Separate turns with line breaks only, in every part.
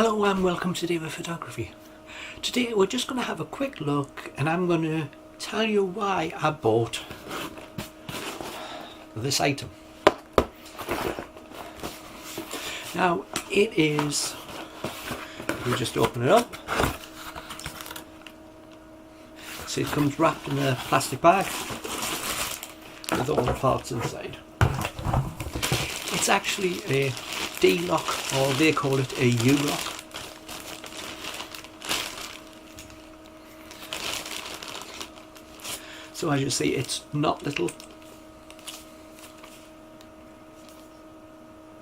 Hello and welcome to Via Photography. Today we're just going to have a quick look and I'm going to tell you why I bought this item. Now it is, we just open it up, so it comes wrapped in a plastic bag with all the parts inside. It's actually a D-lock, or they call it a U-lock. So as you see, it's not little,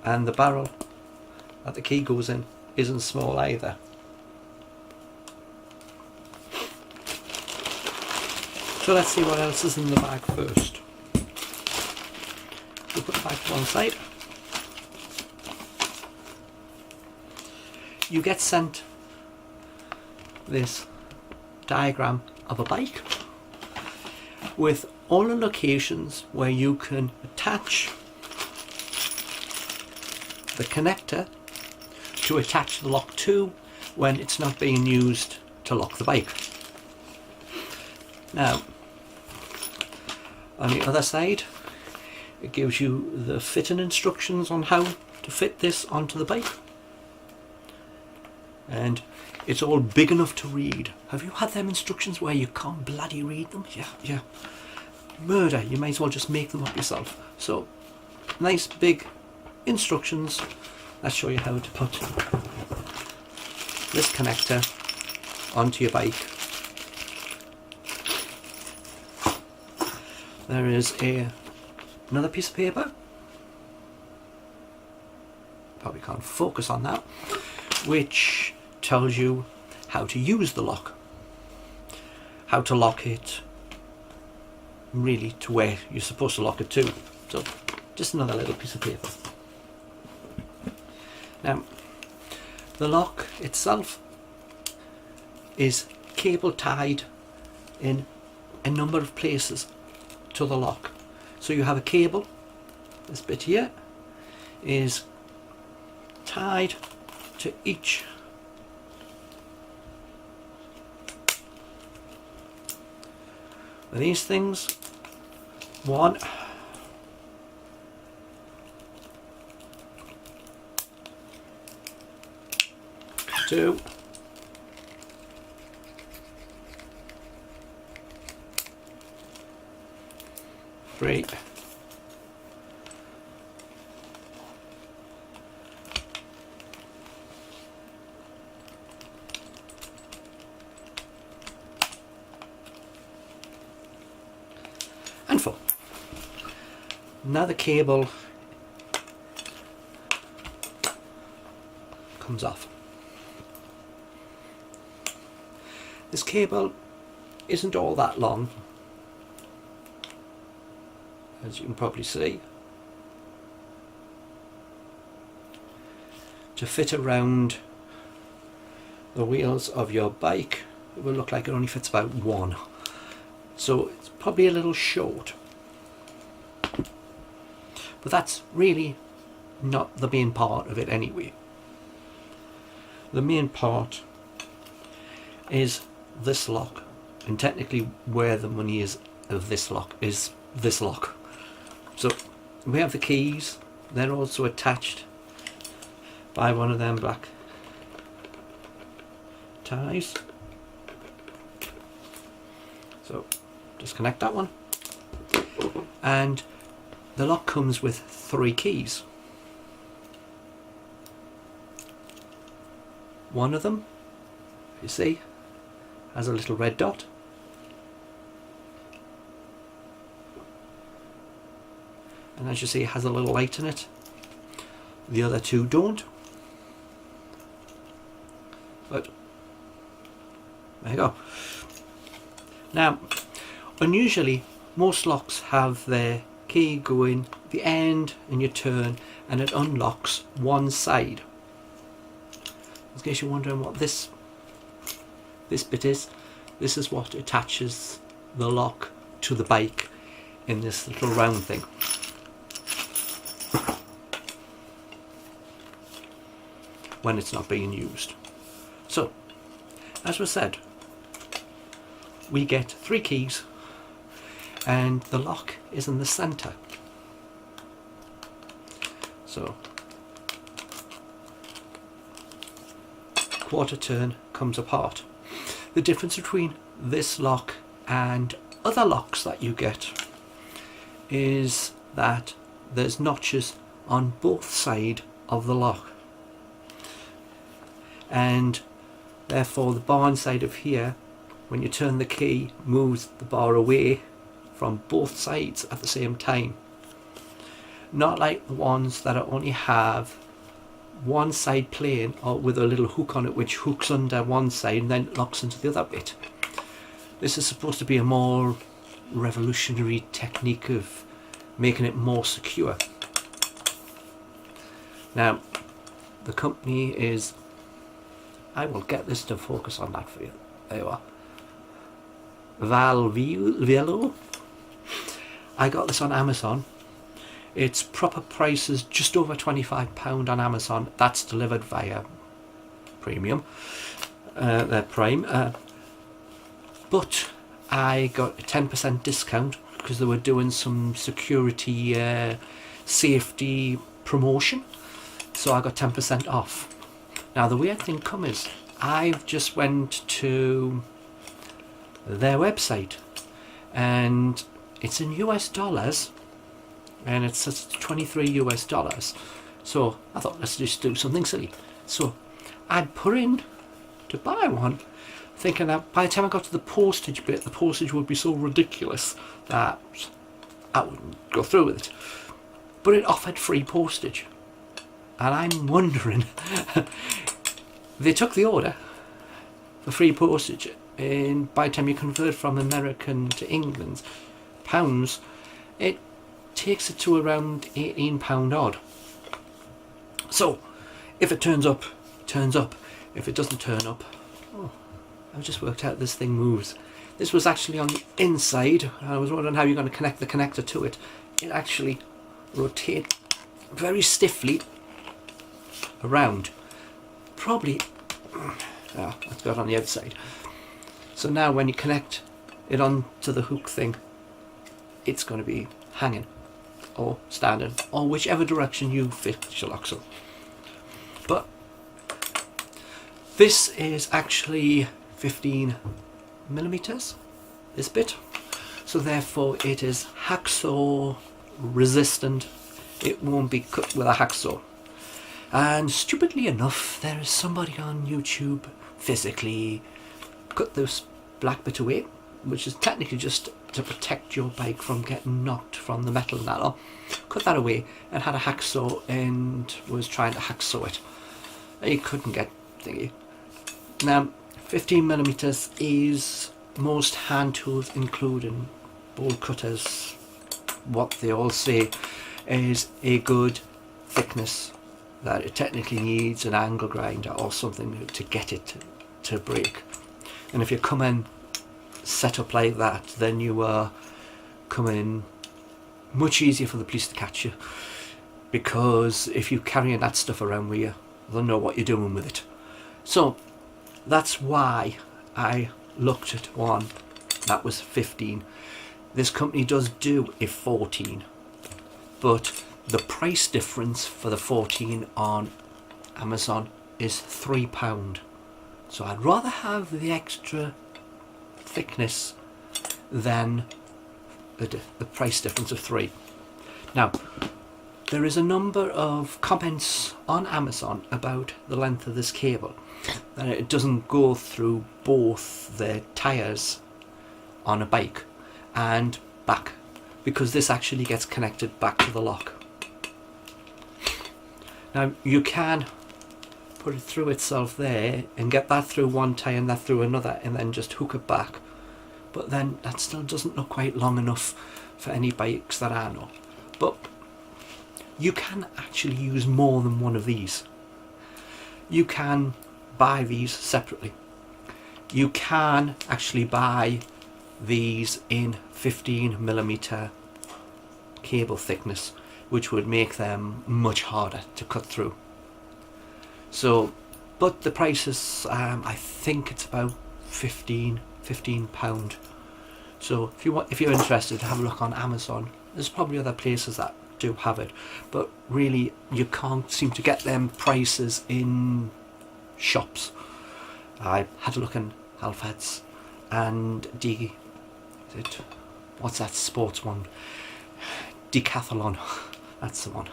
and the barrel that the key goes in isn't small either. So let's see what else is in the bag first. We'll put it back to one side. You get sent this diagram of a bike with all the locations where you can attach the connector to attach the lock to when it's not being used to lock the bike. Now, on the other side, it gives you the fitting instructions on how to fit this onto the bike. And it's all big enough to read. Have you had them instructions where you can't bloody read them? Yeah. Murder, you might as well just make them up yourself. So, nice big instructions that show you how to put this connector onto your bike. There is another piece of paper. Probably can't focus on that. Which tells you how to use the lock, how to lock it really to where you're supposed to lock it to. So just another little piece of paper. Now the lock itself is cable tied in a number of places to the lock. So you have a cable, this bit here is tied to each of these things. 1, 2, 3, 4. Now the cable comes off. This cable isn't all that long, as you can probably see. To fit around the wheels of your bike, it will look like it only fits about 1. So it's probably a little short. But that's really not the main part of it anyway. The main part is this lock, and technically where the money is of this lock is this lock. So we have the keys, they're also attached by one of them black ties. So disconnect that one, and the lock comes with 3 keys. One of them, you see, has a little red dot. And as you see, it has a little light in it. The other 2 don't. But there you go. Now, unusually, most locks have their key go in the end and you turn and it unlocks one side. In case you're wondering what this bit is, this is what attaches the lock to the bike in this little round thing. when it's not being used. So, as was said, we get 3 keys and the lock is in the centre. So, quarter turn comes apart. The difference between this lock and other locks that you get is that there's notches on both sides of the lock, and therefore the bar inside of here, when you turn the key, moves the bar away from both sides at the same time. Not like the ones that only have one side plain or with a little hook on it which hooks under one side and then locks into the other bit. This is supposed to be a more revolutionary technique of making it more secure. Now, the company is, I will get this to focus on that for you. There you are. Via Velo. I got this on Amazon. Its proper price is just over £25 on Amazon. That's delivered via Premium, their Prime. But I got a 10% discount because they were doing some security safety promotion. So I got 10% off. Now the weird thing is, I've just went to their website and it's in US dollars and it says 23 US dollars. So I thought, let's just do something silly. So I'd put in to buy one, thinking that by the time I got to the postage bit, the postage would be so ridiculous that I wouldn't go through with it. But it offered free postage. And I'm wondering, they took the order for free postage, and by the time you convert from American to England pounds, it takes it to around £18 odd. So if it turns up, turns up. If it doesn't turn up, oh, I've just worked out this thing moves. This was actually on the inside. I was wondering how you're going to connect the connector to it. It actually rotates very stiffly around. Probably, let's go on the outside. So now when you connect it onto the hook thing, it's going to be hanging or standing or whichever direction you fit your locks up. But this is actually 15mm, this bit, so therefore it is hacksaw resistant. It won't be cut with a hacksaw. And stupidly enough, there is somebody on YouTube physically cut this black bit away, which is technically just to protect your bike from getting knocked from the metal and that all. Cut that away and had a hacksaw and was trying to hacksaw it. He couldn't get thingy. Now 15mm is most hand tools, including bolt cutters, what they all say is a good thickness, that it technically needs an angle grinder or something to get it to break. And if you come in set up like that, then you are coming much easier for the police to catch you, because if you're carrying that stuff around with you, they'll know what you're doing with it. So that's why I looked at one that was 15. This company does do a 14, but the price difference for the 14 on Amazon is £3. So I'd rather have the extra thickness than the price difference of 3. Now, there is a number of comments on Amazon about the length of this cable, that it doesn't go through both the tyres on a bike and back, because this actually gets connected back to the lock. Now you can put it through itself there and get that through one tyre and that through another and then just hook it back, but then that still doesn't look quite long enough for any bikes that I know. But you can actually use more than one of these. You can buy these separately. You can actually buy these in 15mm cable thickness, which would make them much harder to cut through. So, but the price is, I think it's about £15. So if you're interested, have a look on Amazon. There's probably other places that do have it, but really you can't seem to get them prices in shops. I had a look in Halfheads and what's that sports one? Decathlon. That's the one.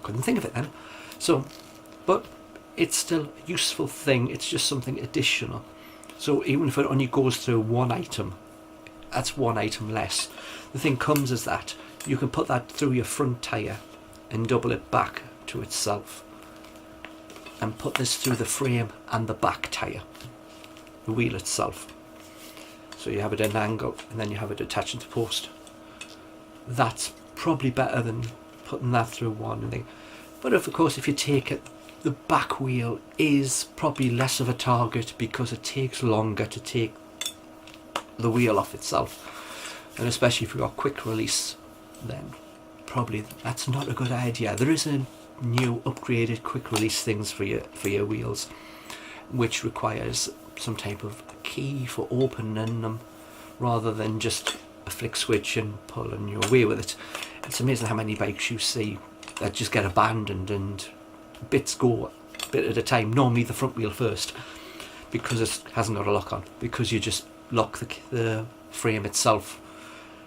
Couldn't think of it then. So, but it's still a useful thing. It's just something additional. So even if it only goes through one item, that's one item less. The thing comes is that you can put that through your front tyre and double it back to itself, and put this through the frame and the back tyre, the wheel itself. So you have it at an angle and then you have it attached to the post. That's probably better than putting that through one thing. But of course, if you take it, the back wheel is probably less of a target because it takes longer to take the wheel off itself, and especially if you've got quick release, then probably that's not a good idea. There is a new upgraded quick release things for your wheels, which requires some type of key for opening them rather than just a flick switch and pulling your way with it. It's amazing how many bikes you see that just get abandoned and bits go a bit at a time, normally the front wheel first, because it hasn't got a lock on, because you just lock the frame itself.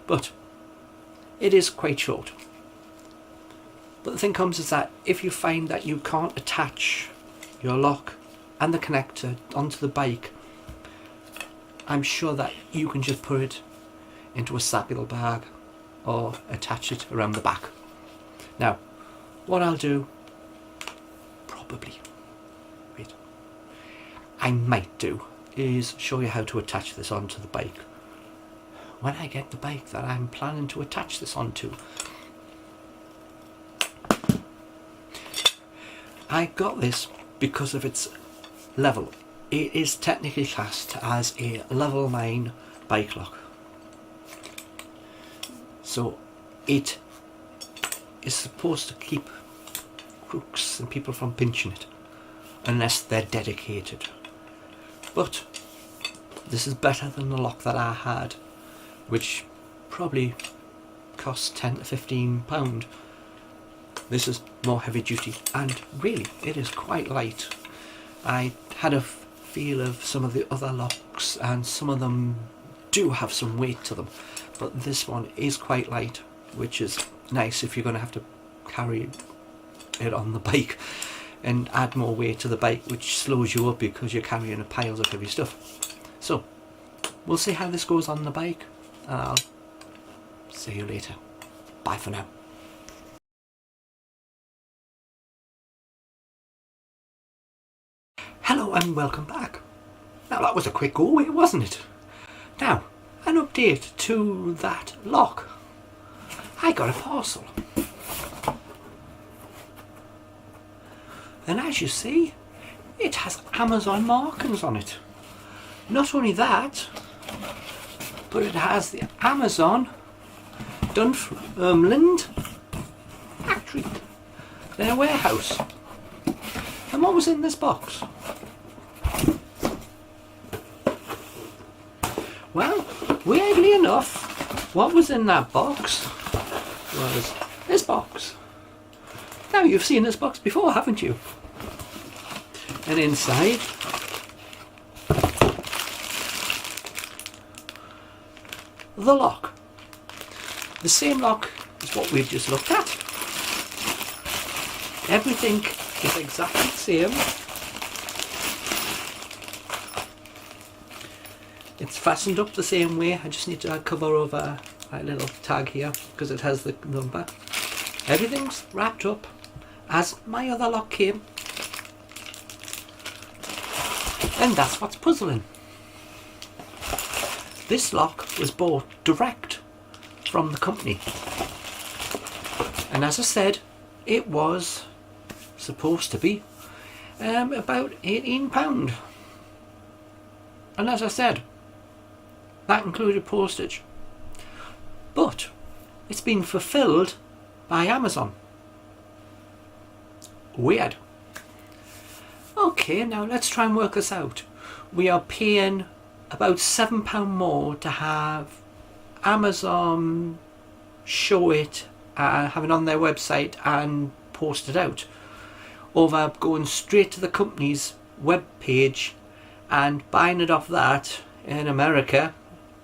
But it is quite short. But the thing comes is that if you find that you can't attach your lock and the connector onto the bike, I'm sure that you can just put it into a satchel bag or attach it around the back. Now, what I'll do, I might do, is show you how to attach this onto the bike when I get the bike that I'm planning to attach this onto. I got this because of its level. It is technically classed as a level 9 bike lock. So it is supposed to keep crooks and people from pinching it, unless they're dedicated. But this is better than the lock that I had, which probably cost £10 to £15. This is more heavy duty, and really it is quite light. I had a feel of some of the other locks, and some of them do have some weight to them, but this one is quite light, which is nice if you're going to have to carry it on the bike and add more weight to the bike, which slows you up because you're carrying piles of heavy stuff. So we'll see how this goes on the bike, and I'll see you later. Bye for now. Hello and welcome back. Now that was a quick go away, wasn't it? Now, an update to that lock. I got a parcel. And as you see, it has Amazon markings on it. Not only that, but it has the Amazon Dunfermline factory, their warehouse. And what was in this box? Well, weirdly enough, what was in that box was this box. Now, you've seen this box before, haven't you? And inside the lock. The same lock as what we've just looked at. Everything is exactly the same. It's fastened up the same way. I just need to cover over a little tag here because it has the number. Everything's wrapped up as my other lock came. And that's what's puzzling. This lock was bought direct from the company. And as I said, it was supposed to be about £18. And as I said, that included postage. But it's been fulfilled by Amazon. Weird. Okay, now let's try and work this out. We are paying about £7 more to have Amazon show it, have it on their website and post it out, over going straight to the company's web page and buying it off that in America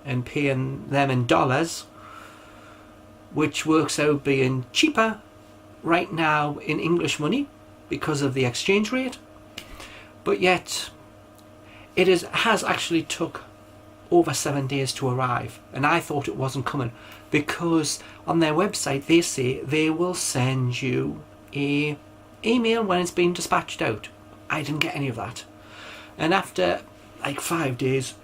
and paying them in dollars, which works out being cheaper right now in English money because of the exchange rate. But yet it has actually took over 7 days to arrive, and I thought it wasn't coming because on their website they say they will send you a email when it's been dispatched out. I didn't get any of that, and after like 5 days,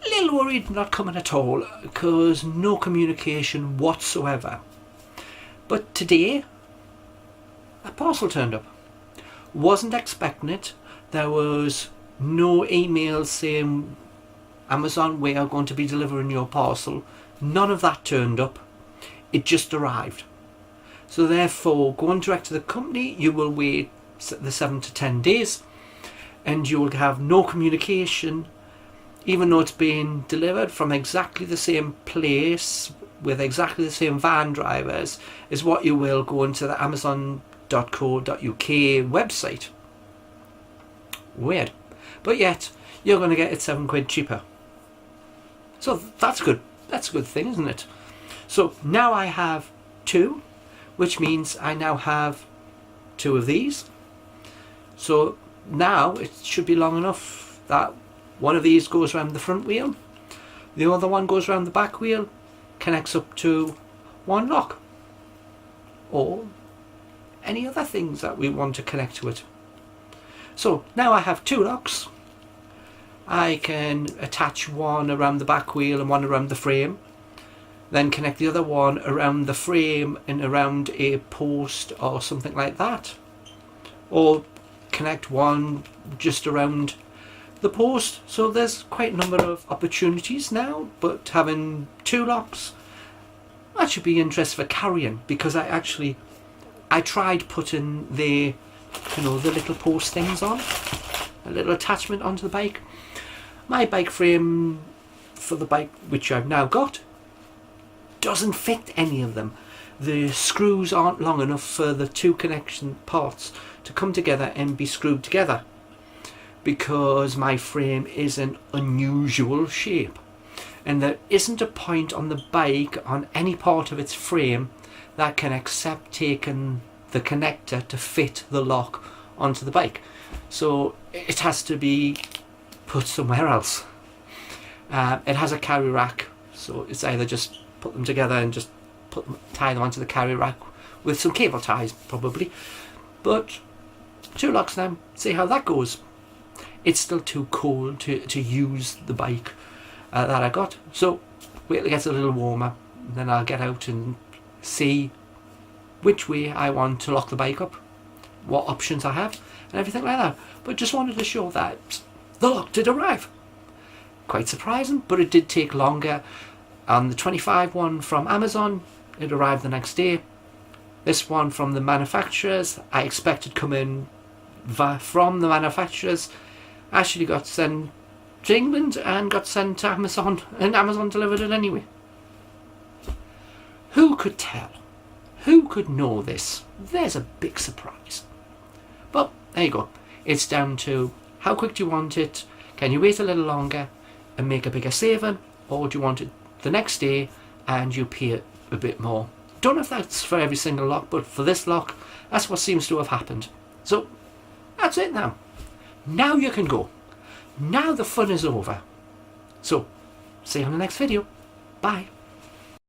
a little worried not coming at all because no communication whatsoever. But today a parcel turned up. Wasn't expecting it. There was no email saying, Amazon, we are going to be delivering your parcel. None of that turned up. It just arrived. So therefore, going direct to the company, you will wait the 7 to 10 days and you will have no communication, even though it's being delivered from exactly the same place with exactly the same van drivers as what you will go into the amazon.co.uk website. Weird. But yet you're going to get it £7 cheaper. So that's good. That's a good thing, isn't it? So now I have 2, which means I now have 2 of these. So now it should be long enough that one of these goes around the front wheel, the other one goes around the back wheel, connects up to one lock, or any other things that we want to connect to it. So now I have 2 locks. I can attach one around the back wheel and one around the frame, then connect the other one around the frame and around a post or something like that, or connect one just around the post. So there's quite a number of opportunities now, but having 2 locks, that should be interesting for carrying, because I tried putting the little post things on, a little attachment onto the bike. My bike frame for the bike which I've now got doesn't fit any of them. The screws aren't long enough for the 2 connection parts to come together and be screwed together, because my frame is an unusual shape and there isn't a point on the bike on any part of its frame that can accept taking the connector to fit the lock onto the bike. So it has to be put somewhere else. It has a carry rack, so it's either just put them together and just tie them onto the carry rack with some cable ties probably. But 2 locks now, see how that goes. It's still too cold to use the bike that I got, so wait till it gets a little warmer, and then I'll get out and see which way I want to lock the bike up, what options I have and everything like that. But just wanted to show that the lock did arrive. Quite surprising, but it did take longer. On the 25 one from Amazon, it arrived the next day. This one from the manufacturers, I expected come in from the manufacturers, actually got sent to England and got sent to Amazon, and Amazon delivered it anyway. Who could tell? Who could know this? There's a big surprise. But there you go. It's down to how quick do you want it? Can you wait a little longer and make a bigger saving, or do you want it the next day and you pay a bit more? Don't know if that's for every single lock, but for this lock, that's what seems to have happened. So that's it now. Now you can go. Now the fun is over. So see you on the next video. Bye.